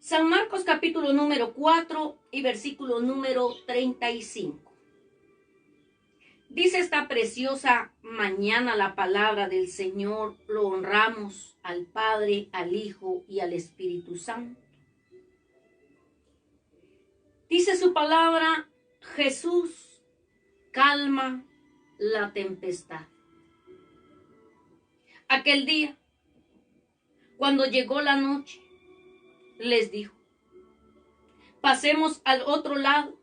San Marcos capítulo número 4 y versículo número 35. Dice esta preciosa mañana la palabra del Señor, lo honramos al Padre, al Hijo y al Espíritu Santo. Dice su palabra, Jesús calma la tempestad. Aquel día, cuando llegó la noche, les dijo, pasemos al otro lado.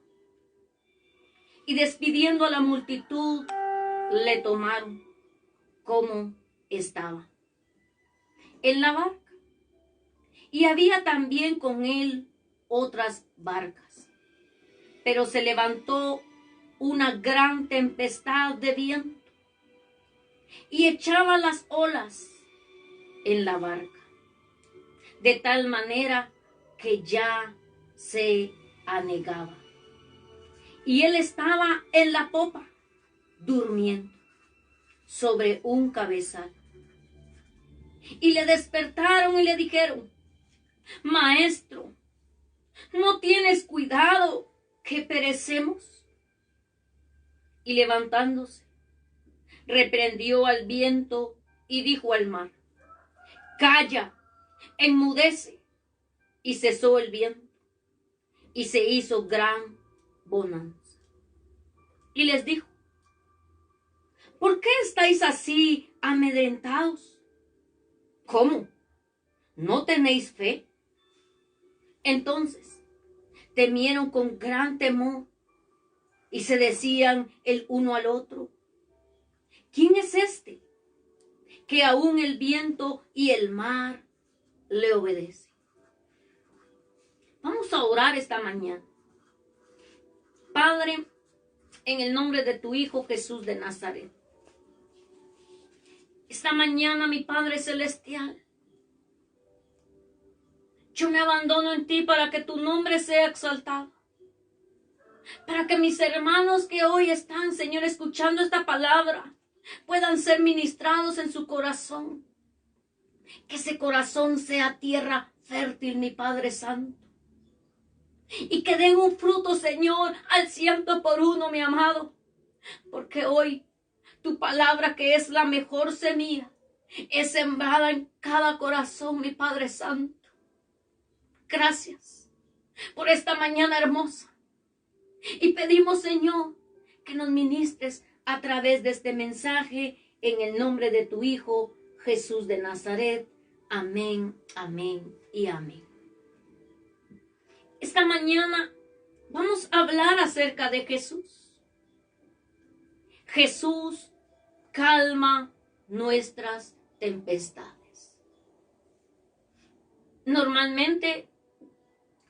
Y despidiendo a la multitud, le tomaron como estaba en la barca. Y había también con él otras barcas. Pero se levantó una gran tempestad de viento y echaba las olas en la barca, de tal manera que ya se anegaba. Y él estaba en la popa, durmiendo sobre un cabezal. Y le despertaron y le dijeron, Maestro, ¿no tienes cuidado que perecemos? Y levantándose, reprendió al viento y dijo al mar, Calla, enmudece. Y cesó el viento, y se hizo gran bonanza. Y les dijo, ¿por qué estáis así amedrentados? ¿Cómo? ¿No tenéis fe? Entonces temieron con gran temor y se decían el uno al otro, ¿quién es este que aún el viento y el mar le obedecen? Vamos a orar esta mañana. Padre, en el nombre de tu Hijo Jesús de Nazaret. Esta mañana, mi Padre Celestial, yo me abandono en ti para que tu nombre sea exaltado. Para que mis hermanos que hoy están, Señor, escuchando esta palabra, puedan ser ministrados en su corazón. Que ese corazón sea tierra fértil, mi Padre Santo. Y que den un fruto, Señor, al 100%, mi amado. Porque hoy tu palabra, que es la mejor semilla, es sembrada en cada corazón, mi Padre Santo. Gracias por esta mañana hermosa. Y pedimos, Señor, que nos ministres a través de este mensaje en el nombre de tu Hijo Jesús de Nazaret. Amén, amén y amén. Esta mañana vamos a hablar acerca de Jesús. Jesús calma nuestras tempestades. Normalmente,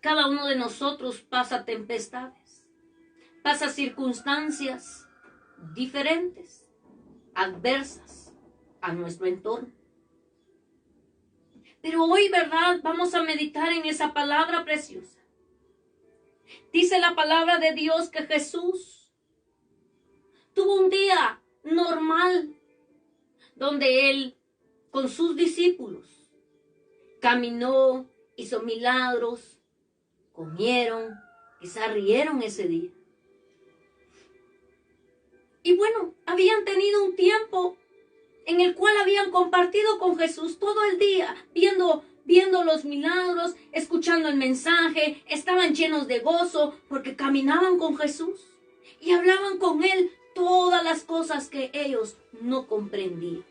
cada uno de nosotros pasa tempestades, pasa circunstancias diferentes, adversas a nuestro entorno. Pero hoy, ¿verdad? Vamos a meditar en esa palabra preciosa. Dice la palabra de Dios que Jesús tuvo un día normal donde él con sus discípulos caminó, hizo milagros, comieron, quizás rieron ese día. Y bueno, habían tenido un tiempo en el cual habían compartido con Jesús todo el día, viendo los milagros, escuchando el mensaje, estaban llenos de gozo porque caminaban con Jesús y hablaban con él todas las cosas que ellos no comprendían.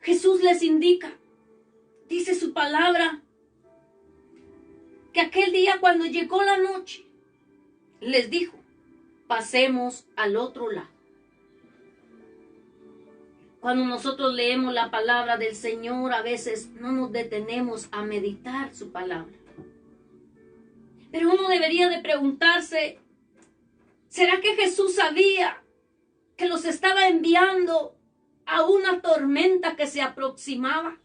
Jesús les indica, dice su palabra, que aquel día cuando llegó la noche, les dijo, pasemos al otro lado. Cuando nosotros leemos la palabra del Señor, a veces no nos detenemos a meditar su palabra. Pero uno debería de preguntarse, ¿será que Jesús sabía que los estaba enviando a una tormenta que se aproximaba?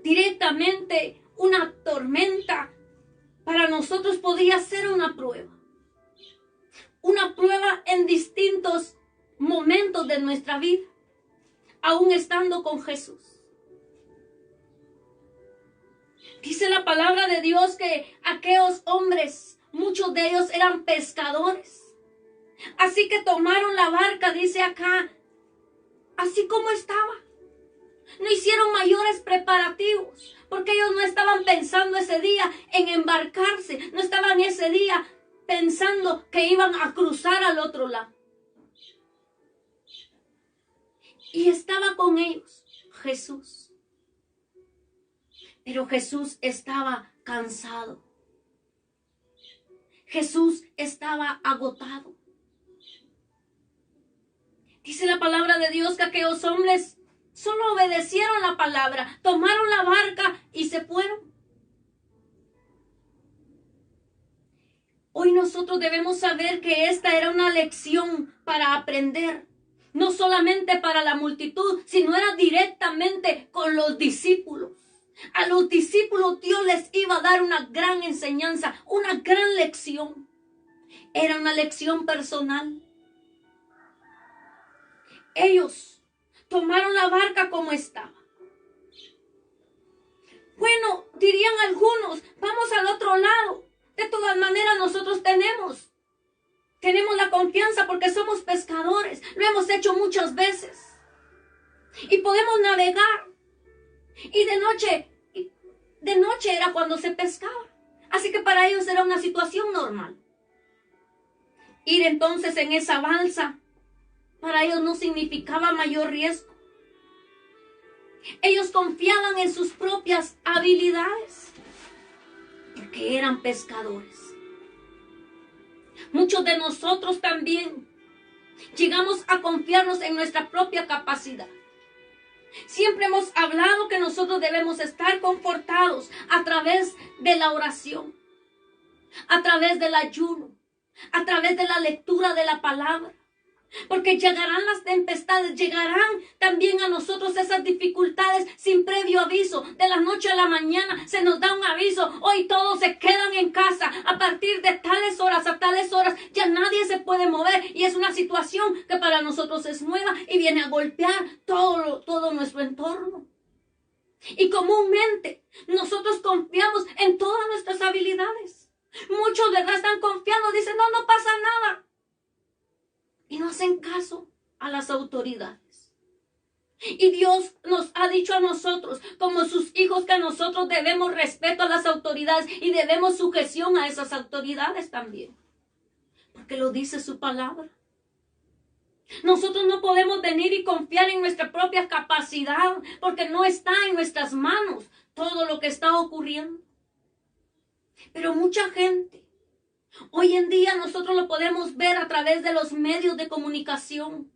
Directamente una tormenta para nosotros podría ser una prueba. Una prueba en distintos momentos de nuestra vida, aún estando con Jesús. Dice la palabra de Dios que aquellos hombres, muchos de ellos eran pescadores. Así que tomaron la barca, dice acá, así como estaba. No hicieron mayores preparativos, porque ellos no estaban pensando ese día en embarcarse, no estaban ese día pensando que iban a cruzar al otro lado. Y estaba con ellos Jesús. Pero Jesús estaba cansado. Jesús estaba agotado. Dice la palabra de Dios que aquellos hombres solo obedecieron la palabra, tomaron la barca y se fueron. Hoy nosotros debemos saber que esta era una lección para aprender. No solamente para la multitud, sino era directamente con los discípulos. A los discípulos Dios les iba a dar una gran enseñanza, una gran lección. Era una lección personal. Ellos tomaron la barca como estaba. Bueno, dirían algunos, vamos al otro lado. De todas maneras nosotros tenemos la confianza porque somos pescadores. Lo hemos hecho muchas veces. Y podemos navegar. Y de noche era cuando se pescaba. Así que para ellos era una situación normal. Ir entonces en esa balsa, para ellos no significaba mayor riesgo. Ellos confiaban en sus propias habilidades, porque eran pescadores. Muchos de nosotros también llegamos a confiarnos en nuestra propia capacidad. Siempre hemos hablado que nosotros debemos estar confortados a través de la oración, a través del ayuno, a través de la lectura de la palabra. Porque llegarán las tempestades, llegarán también a nosotros esas dificultades sin previo aviso. De la noche a la mañana se nos da un aviso. Hoy todos se quedan en casa. A partir de tales horas a tales horas ya nadie se puede mover. Y es una situación que para nosotros es nueva y viene a golpear todo nuestro entorno. Y comúnmente nosotros confiamos en todas nuestras habilidades. Muchos, ¿verdad?, están confiando. Dicen, no pasa nada. Y no hacen caso a las autoridades. Y Dios nos ha dicho a nosotros, como sus hijos, que nosotros debemos respeto a las autoridades y debemos sujeción a esas autoridades también. Porque lo dice su palabra. Nosotros no podemos venir y confiar en nuestra propia capacidad, porque no está en nuestras manos todo lo que está ocurriendo. Pero mucha gente, hoy en día nosotros lo podemos ver a través de los medios de comunicación,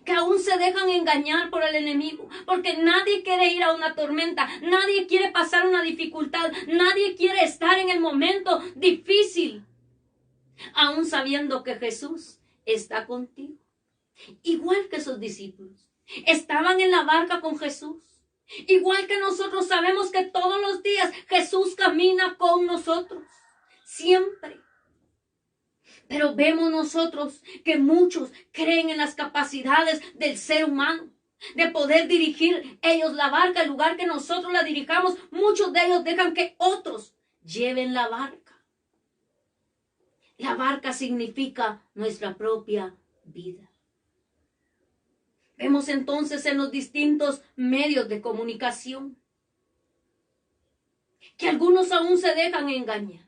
que aún se dejan engañar por el enemigo, porque nadie quiere ir a una tormenta, nadie quiere pasar una dificultad, nadie quiere estar en el momento difícil, aún sabiendo que Jesús está contigo. Igual que sus discípulos, estaban en la barca con Jesús. Igual que nosotros sabemos que todos los días Jesús camina con nosotros. Siempre. Pero vemos nosotros que muchos creen en las capacidades del ser humano, de poder dirigir ellos la barca, en lugar que nosotros la dirijamos. Muchos de ellos dejan que otros lleven la barca. La barca significa nuestra propia vida. Vemos entonces en los distintos medios de comunicación que algunos aún se dejan engañar.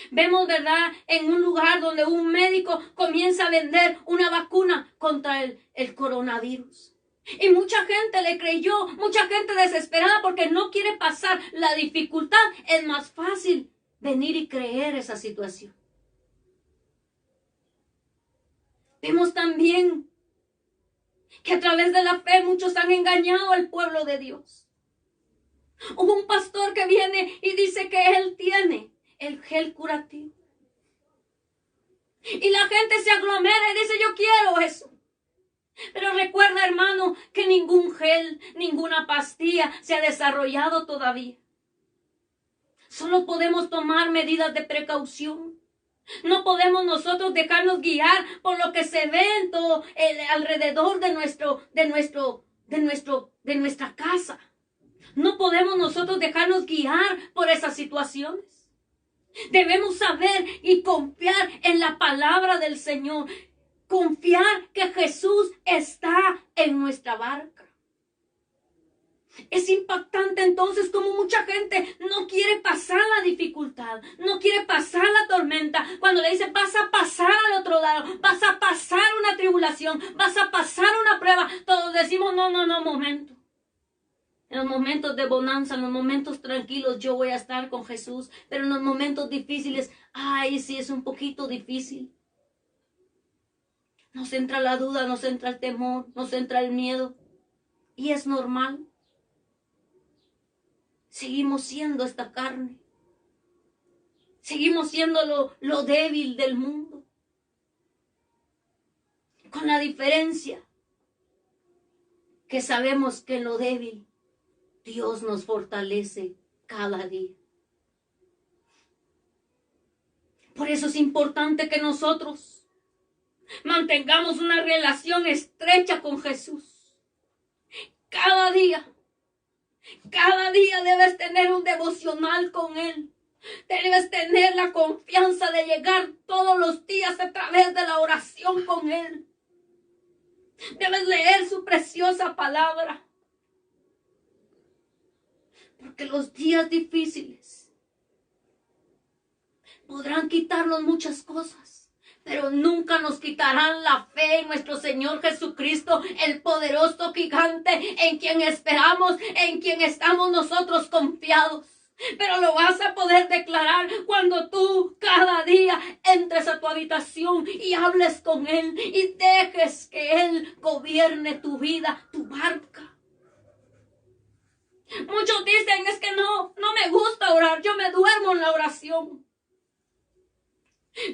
Vemos, ¿verdad?, en un lugar donde un médico comienza a vender una vacuna contra el coronavirus. Y mucha gente le creyó, mucha gente desesperada porque no quiere pasar la dificultad. Es más fácil venir y creer esa situación. Vemos también que a través de la fe muchos han engañado al pueblo de Dios. Hubo un pastor que viene y dice que él tiene el gel curativo. Y la gente se aglomera y dice, yo quiero eso. Pero recuerda, hermano, que ningún gel, ninguna pastilla se ha desarrollado todavía. Solo podemos tomar medidas de precaución. No podemos nosotros dejarnos guiar por lo que se ve en todo alrededor de nuestra casa. No podemos podemos nosotros dejarnos guiar por esas situaciones. Debemos saber y confiar en la palabra del Señor. Confiar que Jesús está en nuestra barca. Es impactante entonces como mucha gente no quiere pasar la dificultad, no quiere pasar la tormenta. Cuando le dice vas a pasar al otro lado, vas a pasar una tribulación, vas a pasar una prueba, todos decimos no, momento. En los momentos de bonanza, en los momentos tranquilos, yo voy a estar con Jesús. Pero en los momentos difíciles, ay, sí es un poquito difícil. Nos entra la duda, nos entra el temor, nos entra el miedo. Y es normal. Seguimos siendo esta carne. Seguimos siendo lo débil del mundo. Con la diferencia que sabemos que en lo débil Dios nos fortalece cada día. Por eso es importante que nosotros mantengamos una relación estrecha con Jesús. Cada día debes tener un devocional con Él. Debes tener la confianza de llegar todos los días a través de la oración con Él. Debes leer su preciosa palabra. Porque los días difíciles podrán quitarnos muchas cosas, pero nunca nos quitarán la fe en nuestro Señor Jesucristo, el poderoso gigante en quien esperamos, en quien estamos nosotros confiados. Pero lo vas a poder declarar cuando tú cada día entres a tu habitación y hables con Él y dejes que Él gobierne tu vida, tu barca. Muchos dicen, es que no me gusta orar, yo me duermo en la oración.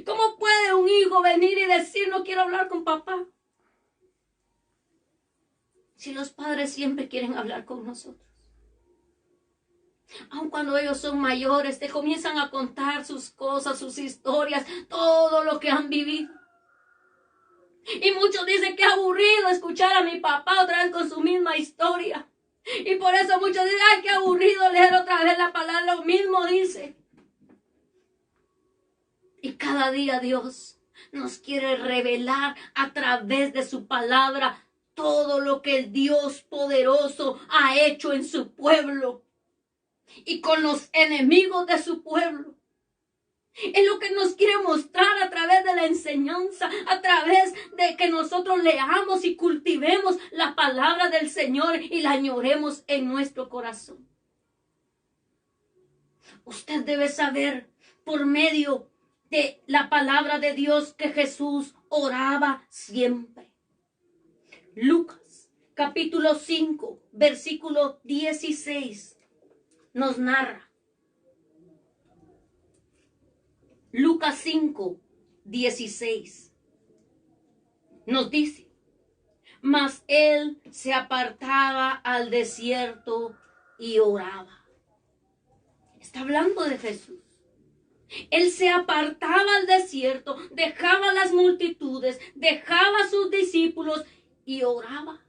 ¿Cómo puede un hijo venir y decir, no quiero hablar con papá? Si los padres siempre quieren hablar con nosotros. Aun cuando ellos son mayores, te comienzan a contar sus cosas, sus historias, todo lo que han vivido. Y muchos dicen que aburrido escuchar a mi papá otra vez con su misma historia. Y por eso muchos dicen, ay, qué aburrido leer otra vez la palabra, lo mismo dice. Y cada día Dios nos quiere revelar a través de su palabra todo lo que el Dios poderoso ha hecho en su pueblo y con los enemigos de su pueblo. Es lo que nos quiere mostrar a través de la enseñanza, a través de que nosotros leamos y cultivemos la palabra del Señor y la añoremos en nuestro corazón. Usted debe saber por medio de la palabra de Dios que Jesús oraba siempre. Lucas capítulo 5, versículo 16 nos narra. Lucas 5, 16 nos dice, mas él se apartaba al desierto y oraba. Está hablando de Jesús. Él se apartaba al desierto, dejaba las multitudes, dejaba a sus discípulos y oraba.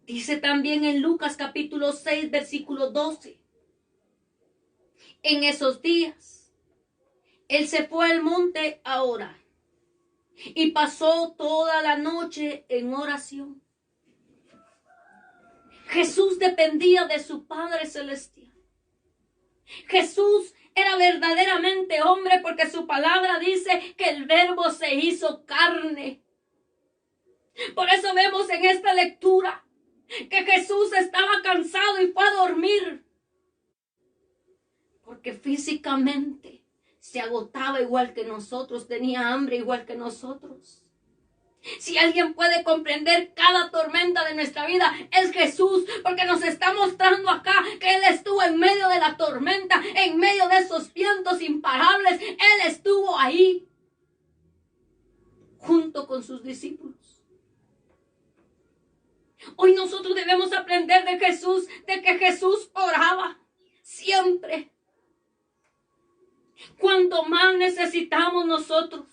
Dice también en Lucas capítulo 6, versículo 12. En esos días, él se fue al monte a orar y pasó toda la noche en oración. Jesús dependía de su Padre Celestial. Jesús era verdaderamente hombre porque su palabra dice que el Verbo se hizo carne. Por eso vemos en esta lectura que Jesús estaba cansado y fue a dormir. Porque físicamente se agotaba igual que nosotros, tenía hambre igual que nosotros. Si alguien puede comprender cada tormenta de nuestra vida, es Jesús, porque nos está mostrando acá que Él estuvo en medio de la tormenta, en medio de esos vientos imparables. Él estuvo ahí, junto con sus discípulos. Hoy nosotros debemos aprender de Jesús, de que Jesús oraba siempre. Cuanto más necesitamos nosotros.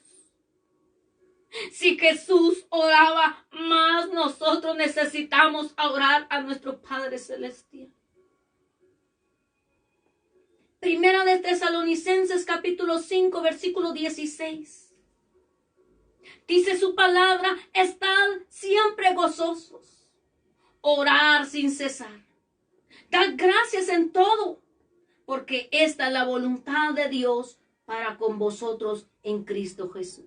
Si Jesús oraba, más nosotros necesitamos orar a nuestro Padre Celestial. Primera de Tesalonicenses capítulo 5 versículo 16. Dice su palabra: estad siempre gozosos, orar sin cesar, dad gracias en todo, porque esta es la voluntad de Dios para con vosotros en Cristo Jesús.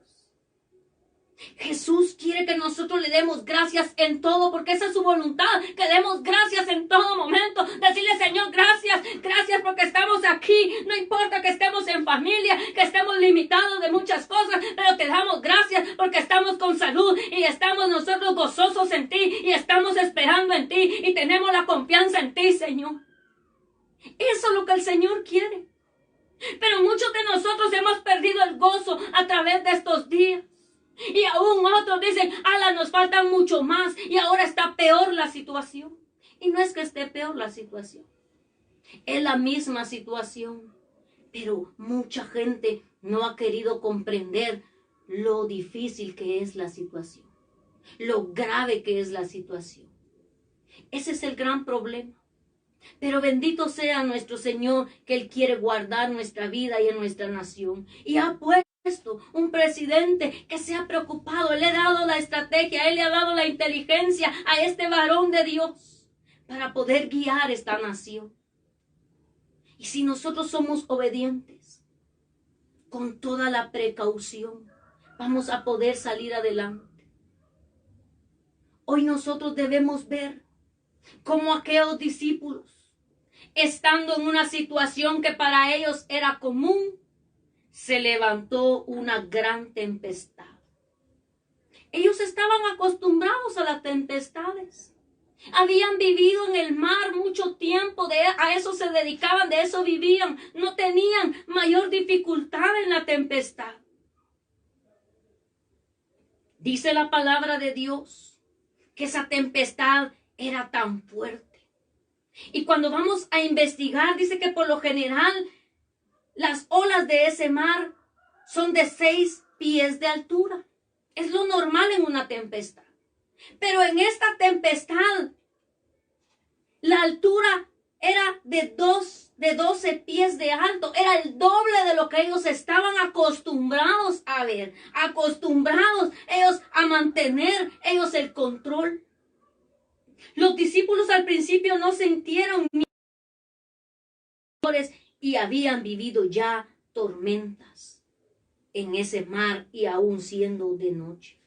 Jesús quiere que nosotros le demos gracias en todo, porque esa es su voluntad, que demos gracias en todo momento. Decirle: Señor, gracias, gracias porque estamos aquí. No importa que estemos en familia, que estemos limitados de muchas cosas, pero te damos gracias porque estamos con salud y estamos nosotros gozosos en ti y estamos esperando en ti y tenemos la confianza en ti, Señor. Eso es lo que el Señor quiere. Pero muchos de nosotros hemos perdido el gozo a través de estos días. Y aún otros dicen: ala, nos faltan mucho más y ahora está peor la situación. Y no es que esté peor la situación, es la misma situación, pero mucha gente no ha querido comprender lo difícil que es la situación, lo grave que es la situación. Ese es el gran problema. Pero bendito sea nuestro Señor, que Él quiere guardar nuestra vida y en nuestra nación, y ha puesto un presidente que se ha preocupado. Él le ha dado la estrategia, Él le ha dado la inteligencia a este varón de Dios para poder guiar esta nación. Y si nosotros somos obedientes, con toda la precaución, vamos a poder salir adelante. Hoy nosotros debemos ver cómo aquellos discípulos, estando en una situación que para ellos era común, se levantó una gran tempestad. Ellos estaban acostumbrados a las tempestades. Habían vivido en el mar mucho tiempo, a eso se dedicaban, de eso vivían. No tenían mayor dificultad en la tempestad. Dice la palabra de Dios que esa tempestad era tan fuerte. Y cuando vamos a investigar, dice que por lo general las olas de ese mar son de 6 pies de altura. Es lo normal en una tempestad. Pero en esta tempestad, la altura era de 12 pies de alto. Era el doble de lo que ellos estaban acostumbrados a ver. Acostumbrados ellos a mantener ellos el control. Los discípulos al principio no sintieron miedo y habían vivido ya tormentas en ese mar y aún siendo de noche.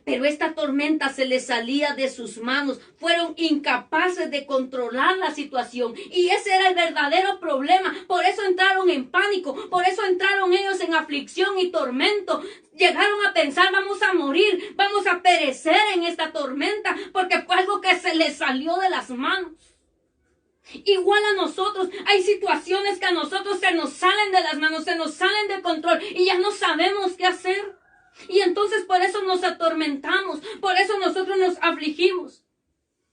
Pero esta tormenta se les salía de sus manos. Fueron incapaces de controlar la situación. Y ese era el verdadero problema. Por eso entraron en pánico. Por eso entraron ellos en aflicción y tormento. Llegaron a pensar: vamos a morir, vamos a perecer en esta tormenta, porque fue algo que se les salió de las manos. Igual a nosotros, hay situaciones que a nosotros se nos salen de las manos, se nos salen de control y ya no sabemos qué hacer. Y entonces por eso nos atormentamos, por eso nosotros nos afligimos.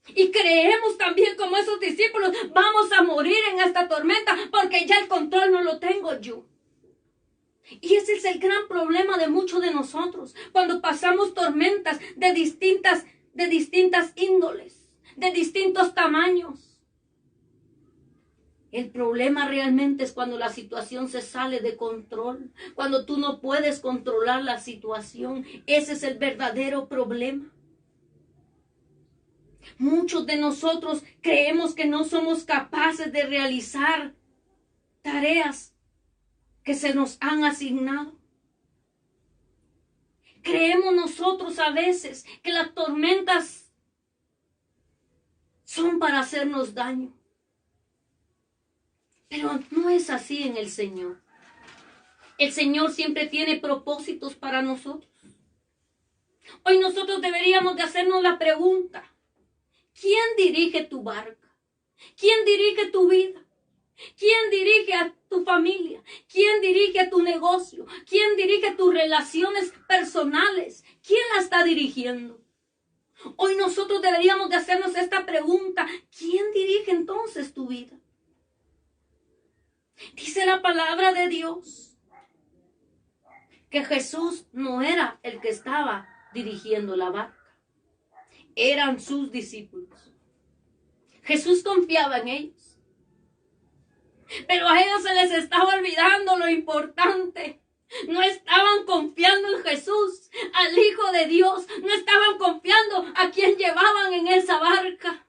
Y creemos también, como esos discípulos: vamos a morir en esta tormenta porque ya el control no lo tengo yo. Y ese es el gran problema de muchos de nosotros, cuando pasamos tormentas de distintas índoles, de distintos tamaños. El problema realmente es cuando la situación se sale de control, cuando tú no puedes controlar la situación. Ese es el verdadero problema. Muchos de nosotros creemos que no somos capaces de realizar tareas que se nos han asignado. Creemos nosotros a veces que las tormentas son para hacernos daño. Pero no es así en el Señor. El Señor siempre tiene propósitos para nosotros. Hoy nosotros deberíamos de hacernos la pregunta: ¿quién dirige tu barca? ¿Quién dirige tu vida? ¿Quién dirige a tu familia? ¿Quién dirige a tu negocio? ¿Quién dirige tus relaciones personales? ¿Quién la está dirigiendo? Hoy nosotros deberíamos de hacernos esta pregunta: ¿quién dirige entonces tu vida? Dice la palabra de Dios que Jesús no era el que estaba dirigiendo la barca. Eran sus discípulos. Jesús confiaba en ellos. Pero a ellos se les estaba olvidando lo importante. No estaban confiando en Jesús, al Hijo de Dios. No estaban confiando a quien llevaban en esa barca.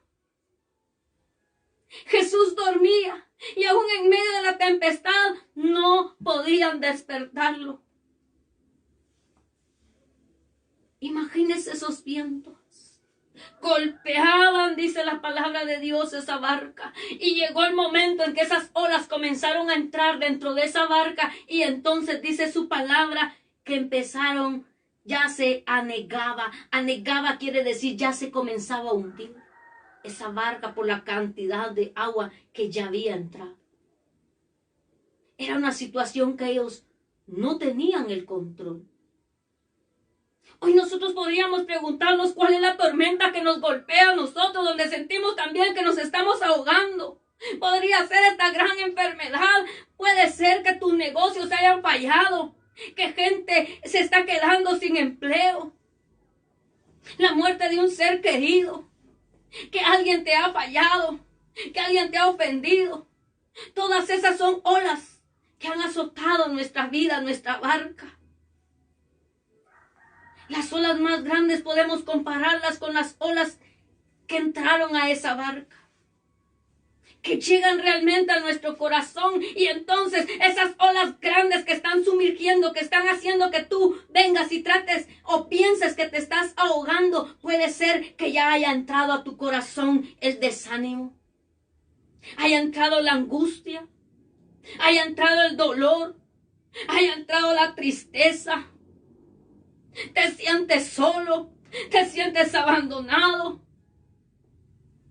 Jesús dormía y aún en medio de la tempestad no podían despertarlo. Imagínense esos vientos. Golpeaban, dice la palabra de Dios, esa barca. Y llegó el momento en que esas olas comenzaron a entrar dentro de esa barca. Y entonces dice su palabra que empezaron, ya se anegaba. Anegaba quiere decir ya se comenzaba a hundir esa barca por la cantidad de agua que ya había entrado. Era una situación que ellos no tenían el control. Hoy nosotros podríamos preguntarnos cuál es la tormenta que nos golpea a nosotros, donde sentimos también que nos estamos ahogando. Podría ser esta gran enfermedad, puede ser que tus negocios se hayan fallado, que gente se está quedando sin empleo, la muerte de un ser querido, que alguien te ha fallado, que alguien te ha ofendido. Todas esas son olas que han azotado nuestra vida, nuestra barca. Las olas más grandes podemos compararlas con las olas que entraron a esa barca, que llegan realmente a nuestro corazón, y entonces esas olas grandes que están sumergiendo, que están haciendo que tú vengas y trates o pienses que te estás ahogando, puede ser que ya haya entrado a tu corazón el desánimo, haya entrado la angustia, haya entrado el dolor, haya entrado la tristeza. Te sientes solo, te sientes abandonado.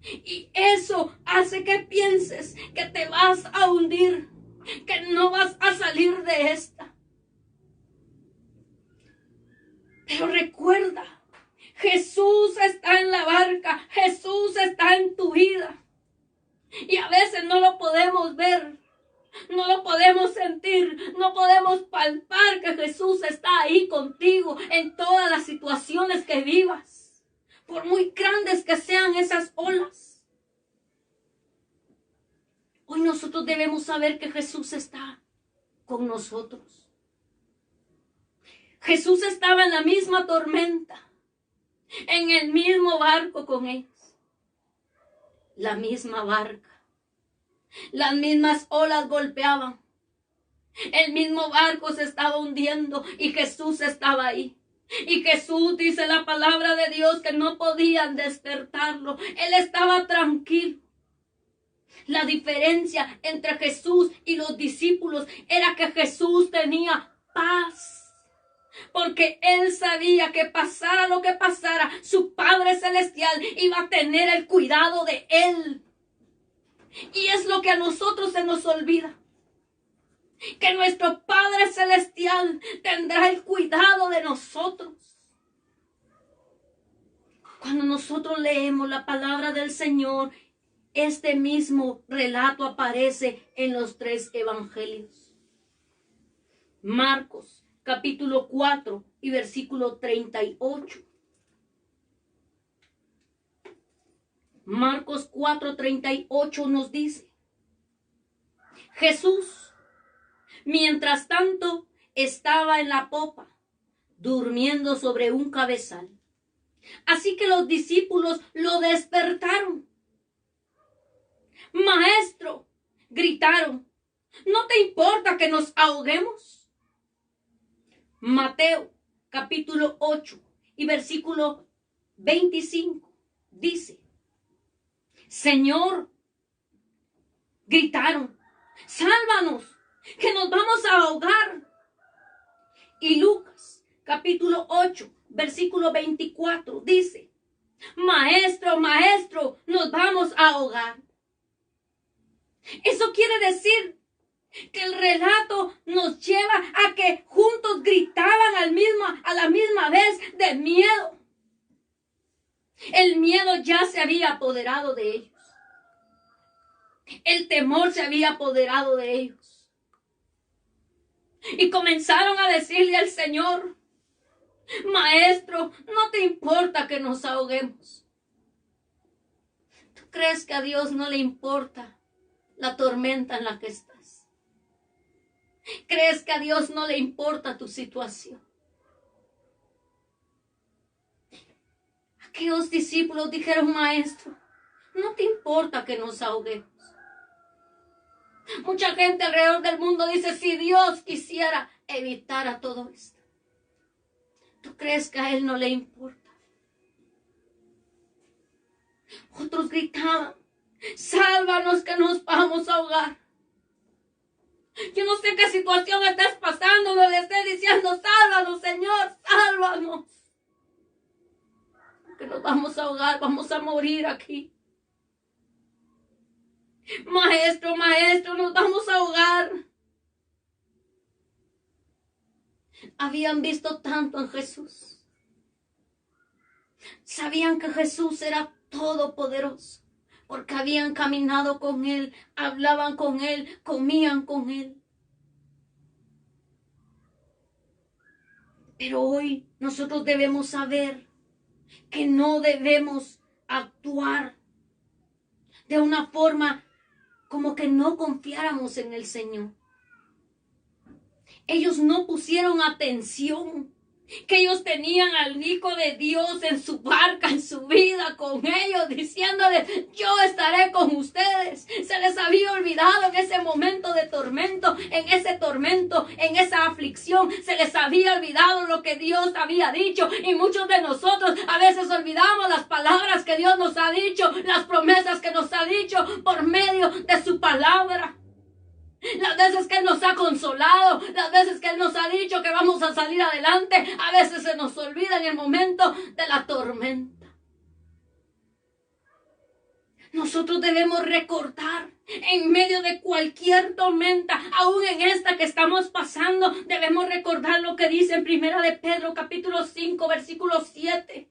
Y eso hace que pienses que te vas a hundir, que no vas a salir de esta. Pero recuerda, Jesús está en la barca, Jesús está en tu vida. Y a veces no lo podemos ver. No lo podemos sentir, no podemos palpar que Jesús está ahí contigo en todas las situaciones que vivas, por muy grandes que sean esas olas. Hoy nosotros debemos saber que Jesús está con nosotros. Jesús estaba en la misma tormenta, en el mismo barco con ellos, la misma barca. Las mismas olas golpeaban. El mismo barco se estaba hundiendo y Jesús estaba ahí. Y Jesús, dice la palabra de Dios, que no podían despertarlo. Él estaba tranquilo. La diferencia entre Jesús y los discípulos era que Jesús tenía paz. Porque él sabía que pasara lo que pasara, su Padre Celestial iba a tener el cuidado de él. Y es lo que a nosotros se nos olvida, que nuestro Padre Celestial tendrá el cuidado de nosotros. Cuando nosotros leemos la palabra del Señor, este mismo relato aparece en los 3 evangelios. Marcos, capítulo 4 y versículo 38. Marcos 4:38 nos dice: Jesús, mientras tanto, estaba en la popa, durmiendo sobre un cabezal. Así que los discípulos lo despertaron. Maestro, gritaron, ¿no te importa que nos ahoguemos? Mateo, capítulo 8 y versículo 25 dice: Señor, gritaron, sálvanos, que nos vamos a ahogar. Y Lucas, capítulo 8, versículo 24, dice: Maestro, maestro, nos vamos a ahogar. Eso quiere decir que el relato nos lleva a que juntos gritaban a la misma vez de miedo. El miedo ya se había apoderado de ellos. El temor se había apoderado de ellos. Y comenzaron a decirle al Señor: Maestro, ¿no te importa que nos ahoguemos? ¿Tú crees que a Dios no le importa la tormenta en la que estás? ¿Crees que a Dios no le importa tu situación? Aquellos discípulos dijeron, Maestro, no te importa que nos ahoguemos. Mucha gente alrededor del mundo dice, si Dios quisiera evitar todo esto. ¿Tú crees que a Él no le importa? Otros gritaban, sálvanos que nos vamos a ahogar. Yo no sé qué situación estás pasando, no le estés diciendo, sálvanos, Señor, sálvanos. Que nos vamos a ahogar, vamos a morir aquí. Maestro, maestro, nos vamos a ahogar. Habían visto tanto en Jesús. Sabían que Jesús era todopoderoso, porque habían caminado con Él, hablaban con Él, comían con Él. Pero hoy nosotros debemos saber que no debemos actuar de una forma como que no confiáramos en el Señor. Ellos no pusieron atención que ellos tenían al Hijo de Dios en su barca, en su vida con ellos, diciéndoles, yo estaré con ustedes. Se les había olvidado en ese momento de tormento, en esa aflicción, se les había olvidado lo que Dios había dicho. Y muchos de nosotros a veces olvidamos las palabras que Dios nos ha dicho, las promesas que nos ha dicho por medio de su palabra. Las veces que Él nos ha consolado, las veces que Él nos ha dicho que vamos a salir adelante, a veces se nos olvida en el momento de la tormenta. Nosotros debemos recordar en medio de cualquier tormenta, aún en esta que estamos pasando, debemos recordar lo que dice en Primera de Pedro, capítulo 5, versículo 7.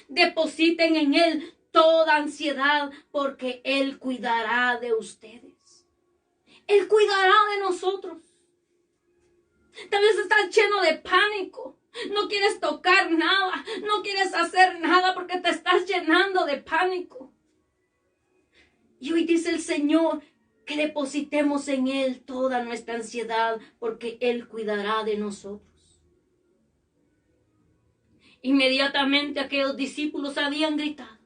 Depositen en Él toda ansiedad, porque Él cuidará de ustedes. Él cuidará de nosotros. Tal vez estás lleno de pánico. No quieres tocar nada. No quieres hacer nada porque te estás llenando de pánico. Y hoy dice el Señor que depositemos en Él toda nuestra ansiedad porque Él cuidará de nosotros. Inmediatamente aquellos discípulos habían gritado.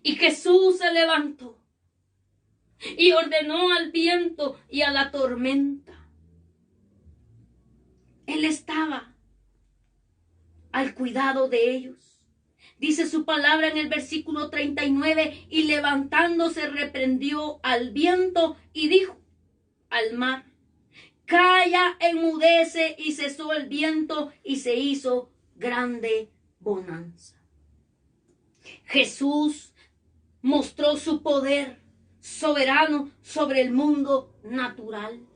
Y Jesús se levantó y ordenó al viento y a la tormenta. Él estaba al cuidado de ellos. Dice su palabra en el versículo 39, y levantándose reprendió al viento y dijo al mar, calla, enmudece, y cesó el viento y se hizo grande bonanza. Jesús mostró su poder soberano sobre el mundo natural.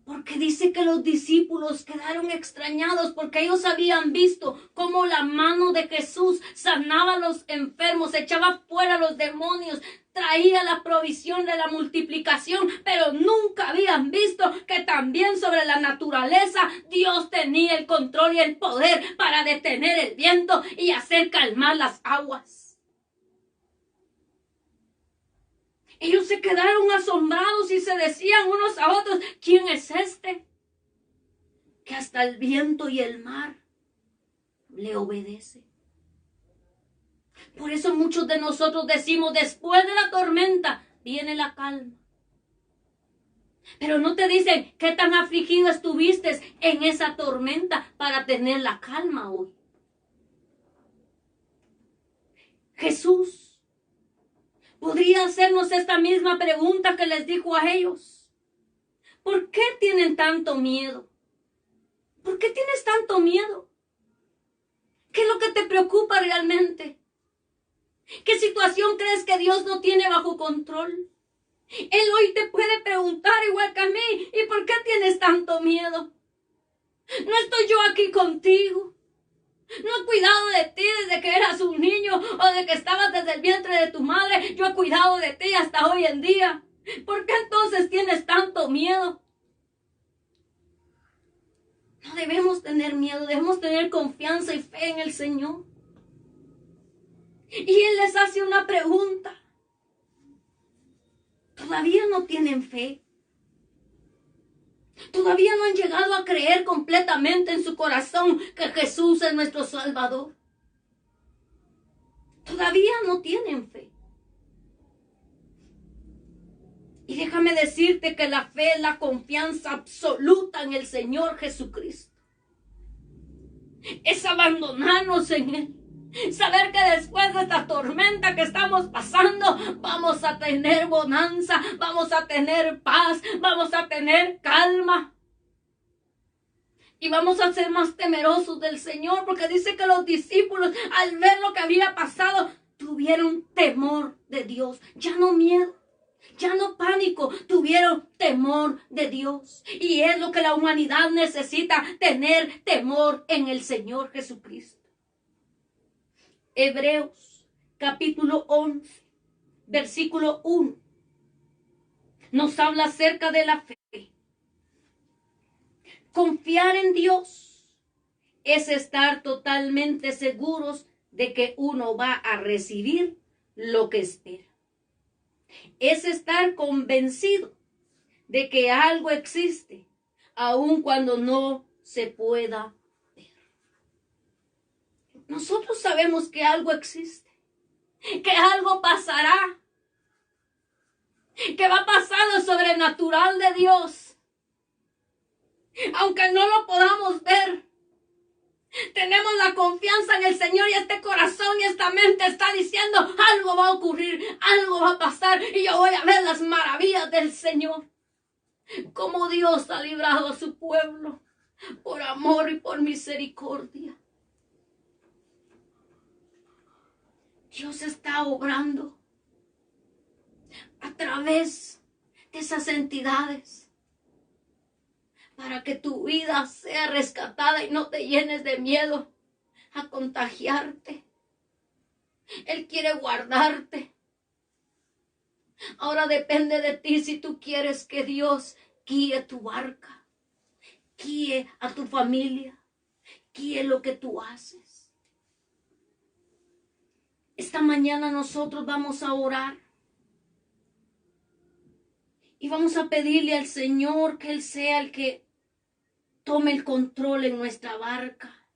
Porque dice que los discípulos quedaron extrañados porque ellos habían visto cómo la mano de Jesús sanaba a los enfermos, echaba fuera a los demonios, traía la provisión de la multiplicación, pero nunca habían visto que también sobre la naturaleza Dios tenía el control y el poder para detener el viento y hacer calmar las aguas. Ellos se quedaron asombrados y se decían unos a otros, ¿quién es este? Que hasta el viento y el mar le obedecen. Por eso muchos de nosotros decimos, después de la tormenta viene la calma. Pero no te dicen qué tan afligido estuviste en esa tormenta para tener la calma hoy. Jesús podría hacernos esta misma pregunta que les dijo a ellos. ¿Por qué tienen tanto miedo? ¿Por qué tienes tanto miedo? ¿Qué es lo que te preocupa realmente? ¿Qué situación crees que Dios no tiene bajo control? Él hoy te puede preguntar igual que a mí, ¿y por qué tienes tanto miedo? ¿No estoy yo aquí contigo? ¿No he cuidado de ti desde que eras un niño o de que estabas desde el vientre de tu madre? Yo he cuidado de ti hasta hoy en día. ¿Por qué entonces tienes tanto miedo? No debemos tener miedo, debemos tener confianza y fe en el Señor. Y Él les hace una pregunta. todavía no tienen fe. Todavía no han llegado a creer completamente en su corazón que Jesús es nuestro Salvador. Todavía no tienen fe. Y déjame decirte que la fe es la confianza absoluta en el Señor Jesucristo. Es abandonarnos en Él. Saber que después de esta tormenta que estamos pasando, vamos a tener bonanza, vamos a tener paz, vamos a tener calma. Y vamos a ser más temerosos del Señor, porque dice que los discípulos, al ver lo que había pasado, tuvieron temor de Dios. Ya no miedo, ya no pánico, tuvieron temor de Dios. Y es lo que la humanidad necesita, tener temor en el Señor Jesucristo. Hebreos capítulo 11, versículo 1, nos habla acerca de la fe. Confiar en Dios es estar totalmente seguros de que uno va a recibir lo que espera. Es estar convencido de que algo existe, aun cuando no se pueda ver. Nosotros sabemos que algo existe, que algo pasará, que va a pasar lo sobrenatural de Dios. Aunque no lo podamos ver, tenemos la confianza en el Señor y este corazón y esta mente está diciendo, algo va a ocurrir, algo va a pasar y yo voy a ver las maravillas del Señor. Como Dios ha librado a su pueblo por amor y por misericordia. Dios está obrando a través de esas entidades para que tu vida sea rescatada y no te llenes de miedo a contagiarte. Él quiere guardarte. Ahora depende de ti si tú quieres que Dios guíe tu barca, guíe a tu familia, guíe lo que tú haces. Esta mañana nosotros vamos a orar y vamos a pedirle al Señor que Él sea el que tome el control en nuestra barca.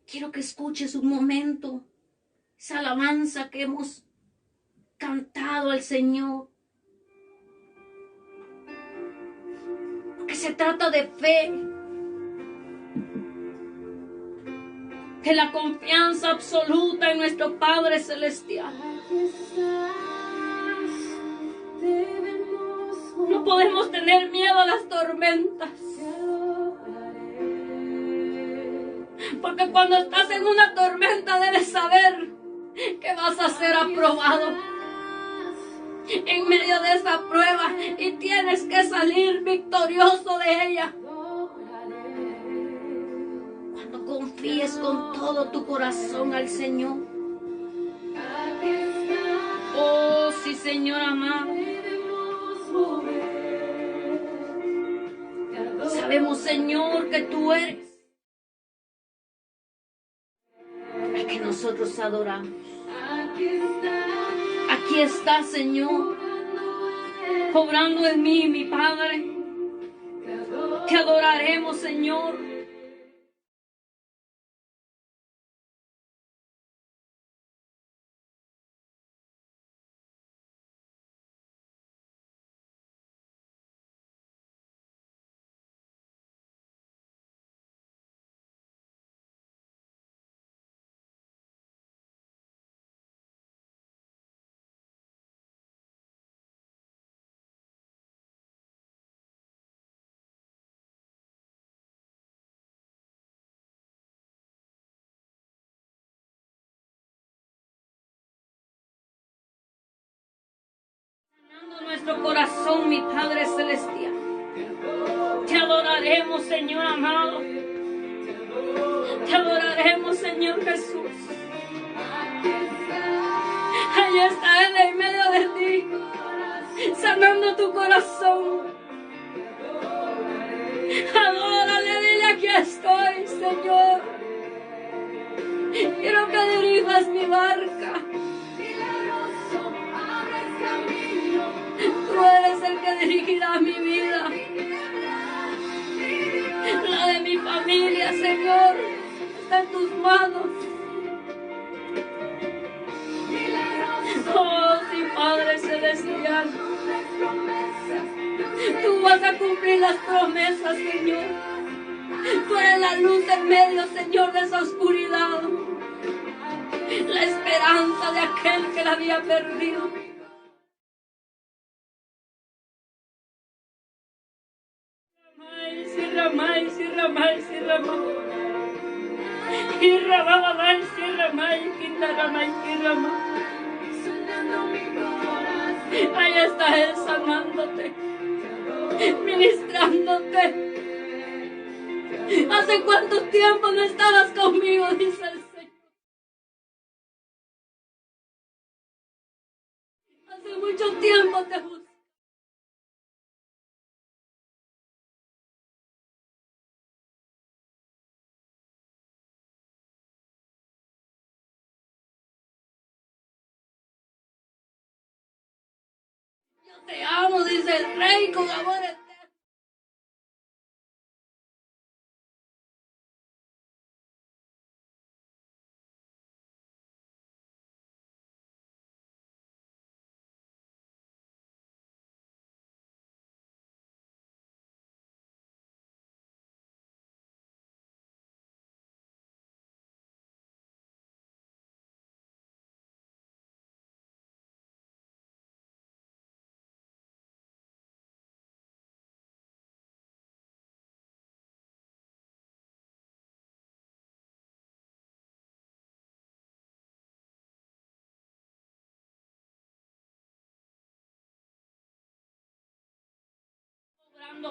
Quiero que escuches un momento esa alabanza que hemos cantado al Señor. Porque se trata de fe, de la confianza absoluta en nuestro Padre Celestial. No podemos tener miedo a las tormentas. Porque cuando estás en una tormenta debes saber que vas a ser aprobado en medio de esa prueba y tienes que salir victorioso de ella. Cuando confíes con todo tu corazón al Señor. Oh, sí, Señor amado. Sabemos, Señor, que tú eres el que nosotros adoramos. Aquí está, Señor, obrando en mí, mi Padre. Te adoraremos, Señor. Nuestro corazón, mi Padre Celestial. Te adoraremos, Señor amado. Te adoraremos, Señor Jesús. Ahí está Él en medio de ti, sanando tu corazón. Adórale, dile: aquí estoy, Señor. Quiero que dirijas mi barca. dirigirá mi vida, la de mi familia, Señor, está en tus manos. Oh, sí, Padre Celestial, tú vas a cumplir las promesas, Señor. Tú eres la luz en medio, Señor, de esa oscuridad, la esperanza de aquel que la había perdido. Ahí está Él sanándote, ministrándote. ¿Hace cuánto tiempo no estabas conmigo? Dice el Señor. Hace mucho tiempo te busqué. Yo te amo, dice el Rey, con amor eterno.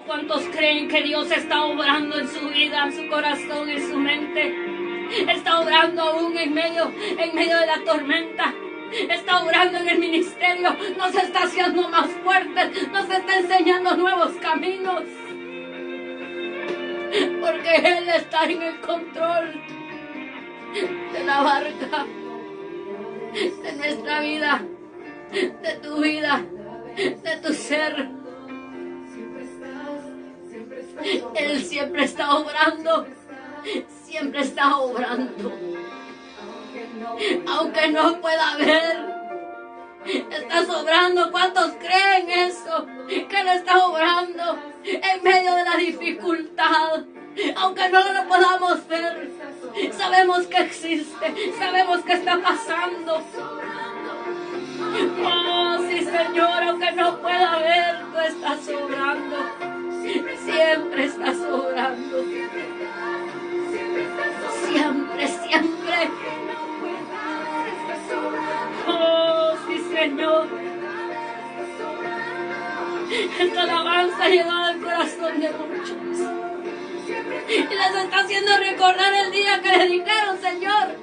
¿Cuántos creen que Dios está obrando en su vida, en su corazón, en su mente? Está obrando aún en medio de la tormenta. Está obrando en el ministerio. Nos está haciendo más fuertes. Nos está enseñando nuevos caminos. Porque Él está en el control de la barca, de nuestra vida, de tu vida, de tu ser. Él siempre está obrando, siempre está obrando. Aunque no pueda ver, estás obrando. ¿Cuántos creen eso? Que Él está obrando en medio de la dificultad. Aunque no lo podamos ver, sabemos que existe, sabemos que está pasando. Oh, sí, Señor, aunque no pueda ver, tú estás obrando. Siempre estás obrando. Siempre, siempre. Oh, sí, Señor. Esta alabanza ha llegado al corazón de muchos. Y les está haciendo recordar el día que le dijeron: Señor,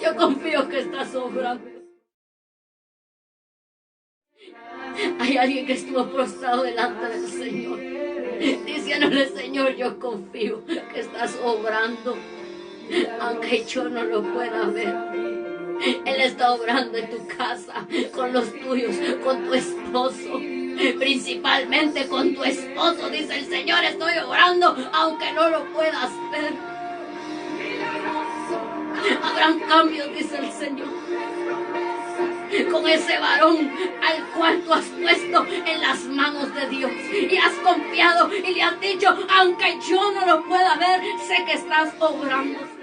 yo confío que estás obrando. Hay alguien que estuvo postrado delante del Señor, diciéndole: Señor, yo confío que estás obrando, aunque yo no lo pueda ver. Él está obrando en tu casa, con los tuyos, con tu esposo, principalmente con tu esposo. Dice el Señor: estoy obrando, aunque no lo puedas ver. Habrán cambios, dice el Señor, con ese varón al cual tú has puesto en las manos de Dios y has confiado y le has dicho: aunque yo no lo pueda ver, sé que estás obrando.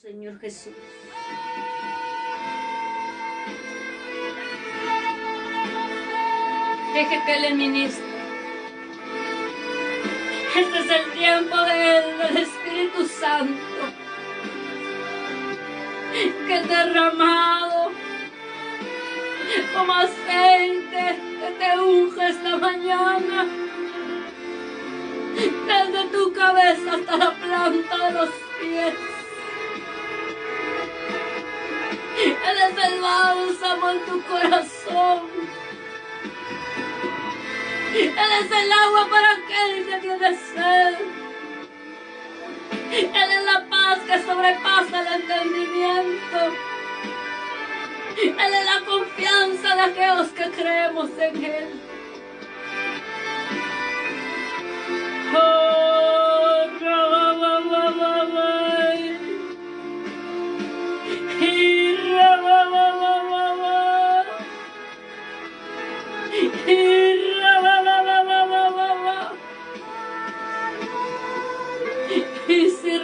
Señor Jesús, deje que le ministre. Este es el tiempo del Espíritu Santo, que es derramado como aceite que te unge esta mañana, desde tu cabeza hasta la planta de los pies. Él es el bálsamo en tu corazón. Él es el agua para aquel que tiene sed. Él es la paz que sobrepasa el entendimiento. Él es la confianza de aquellos que creemos en Él. Oh,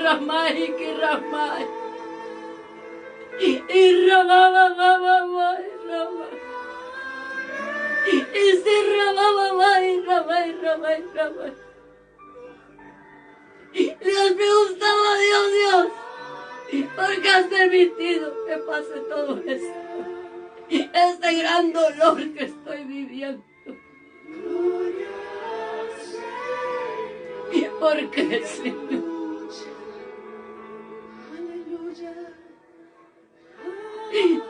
Ramay, que Ramay. Y Ramay. Y si Ramay. Le has preguntado a Dios, ¿por qué has permitido que pase todo esto? Este gran dolor que estoy viviendo. ¿Por qué, Señor?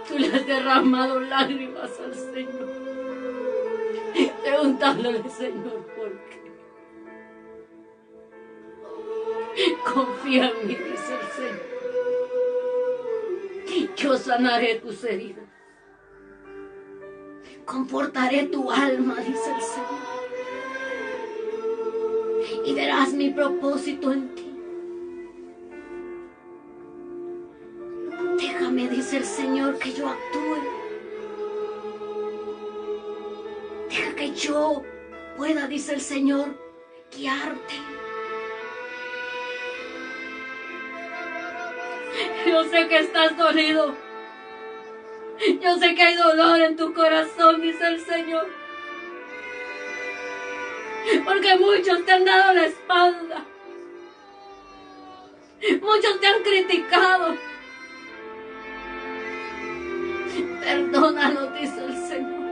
Tú le has derramado lágrimas al Señor, preguntándole, Señor, ¿por qué? Confía en mí, dice el Señor. Yo sanaré tus heridas. Confortaré tu alma, dice el Señor. Y verás mi propósito en ti. Déjame, dice el Señor, que yo actúe. Deja que yo pueda, dice el Señor, guiarte. Yo sé que estás dolido. Yo sé que hay dolor en tu corazón, dice el Señor. Porque muchos te han dado la espalda. Muchos te han criticado. Perdónalos, dice el Señor.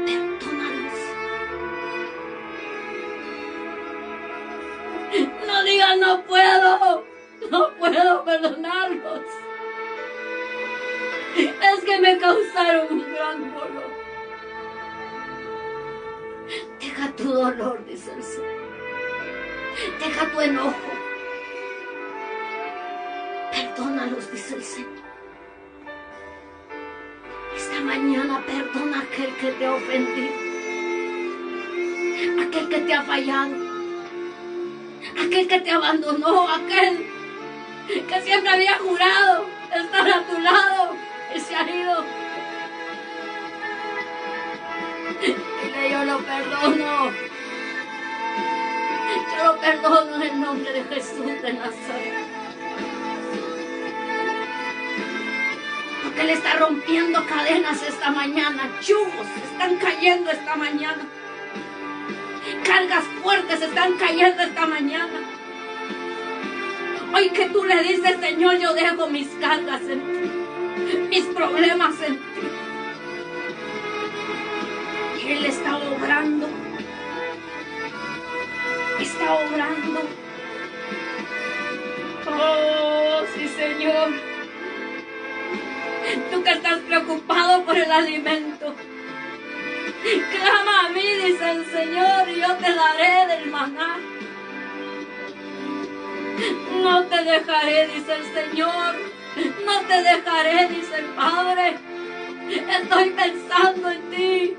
Perdónalos. No digan no puedo perdonarlos. Es que me causaron un gran dolor. Deja tu dolor, dice el Señor. Deja tu enojo. Perdónalos, dice el Señor. Esta mañana perdona a aquel que te ha ofendido, aquel que te ha fallado, aquel que te abandonó, aquel que siempre había jurado estar a tu lado y se ha ido. Dile, yo lo perdono. Yo lo perdono en el nombre de Jesús de Nazaret. Porque Él está rompiendo cadenas esta mañana. Yugos están cayendo esta mañana. Cargas fuertes están cayendo esta mañana. Hoy que tú le dices, Señor, yo dejo mis cargas en ti, mis problemas en ti. Y Él está obrando. Está obrando. Oh, sí, Señor. Tú que estás preocupado por el alimento, clama a mí, dice el Señor, y yo te daré del maná. No te dejaré, dice el Señor. No te dejaré, dice el Padre. Estoy pensando en ti.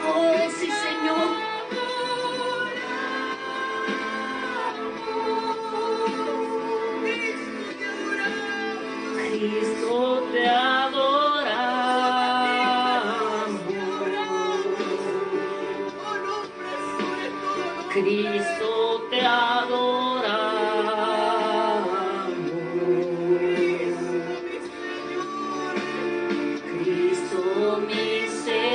Oh, sí, Señor. Cristo te adoramos. Cristo te adoramos. Cristo mi Señor.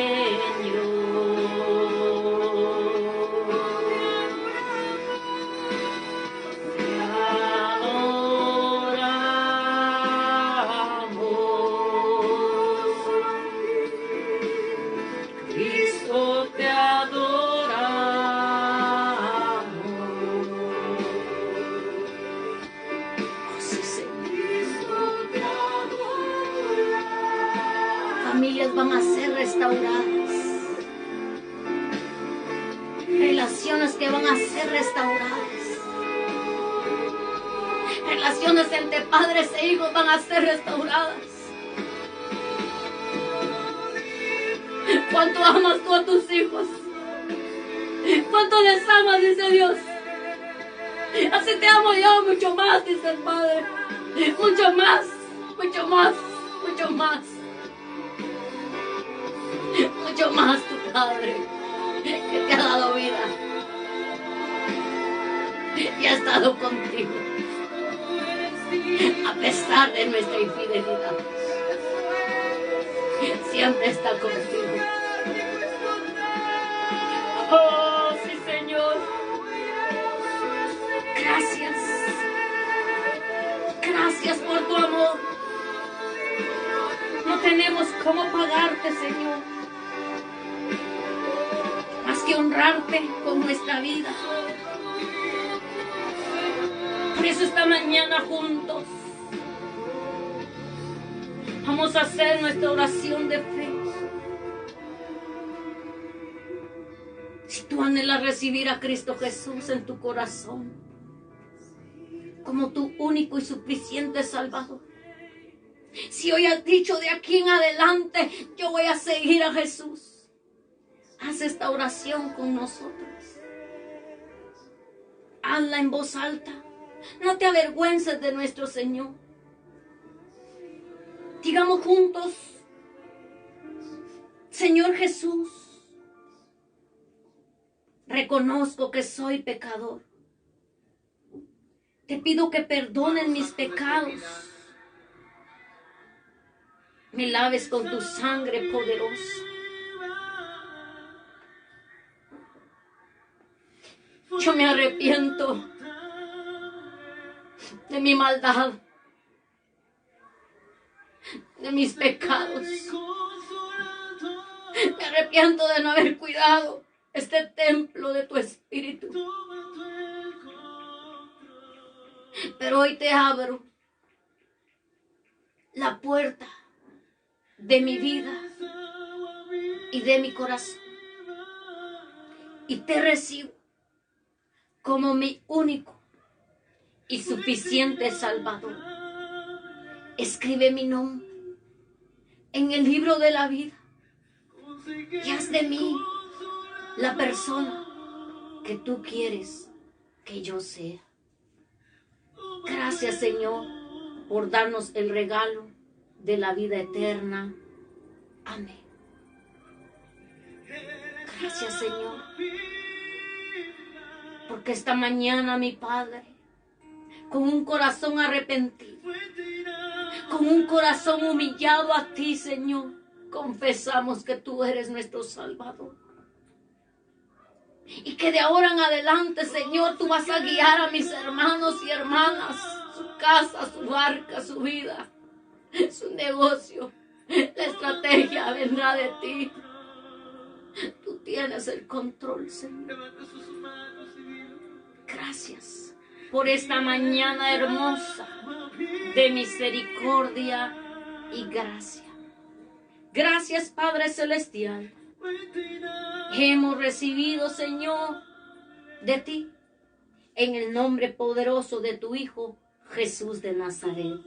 Familias van a ser restauradas. Relaciones que van a ser restauradas. Relaciones entre padres e hijos van a ser restauradas. ¿Cuánto amas tú a tus hijos? ¿Cuánto les amas? Dice Dios. Así te amo yo, mucho más, dice el Padre. Mucho más, mucho más, mucho más. Mucho más tu Padre, que te ha dado vida y ha estado contigo a pesar de nuestra infidelidad. Siempre está contigo. Oh, sí, Señor. Gracias. Gracias por tu amor. No tenemos cómo pagarte, Señor, más que honrarte con nuestra vida. Por eso esta mañana juntos vamos a hacer nuestra oración de fe. Si tú anhelas recibir a Cristo Jesús en tu corazón como tu único y suficiente Salvador, si hoy has dicho de aquí en adelante yo voy a seguir a Jesús, haz esta oración con nosotros. Hazla en voz alta. No te avergüences de nuestro Señor. Digamos juntos: Señor Jesús, reconozco que soy pecador. Te pido que perdones mis pecados. Me laves con tu sangre poderosa. Yo me arrepiento de mi maldad, de mis pecados. Me arrepiento de no haber cuidado este templo de tu Espíritu. Pero hoy te abro la puerta de mi vida y de mi corazón y te recibo como mi único y suficiente Salvador. Escribe mi nombre en el libro de la vida y haz de mí la persona que tú quieres que yo sea. Gracias, Señor, por darnos el regalo de la vida eterna. Amén. Gracias, Señor, porque esta mañana, mi Padre, con un corazón arrepentido, con un corazón humillado a ti, Señor, confesamos que tú eres nuestro Salvador. Y que de ahora en adelante, Señor, tú vas a guiar a mis hermanos y hermanas, su casa, su barca, su vida, su negocio. La estrategia vendrá de ti. Tú tienes el control, Señor. Gracias por esta mañana hermosa de misericordia y gracia. Gracias, Padre Celestial. Hemos recibido, Señor, de ti, en el nombre poderoso de tu Hijo, Jesús de Nazaret.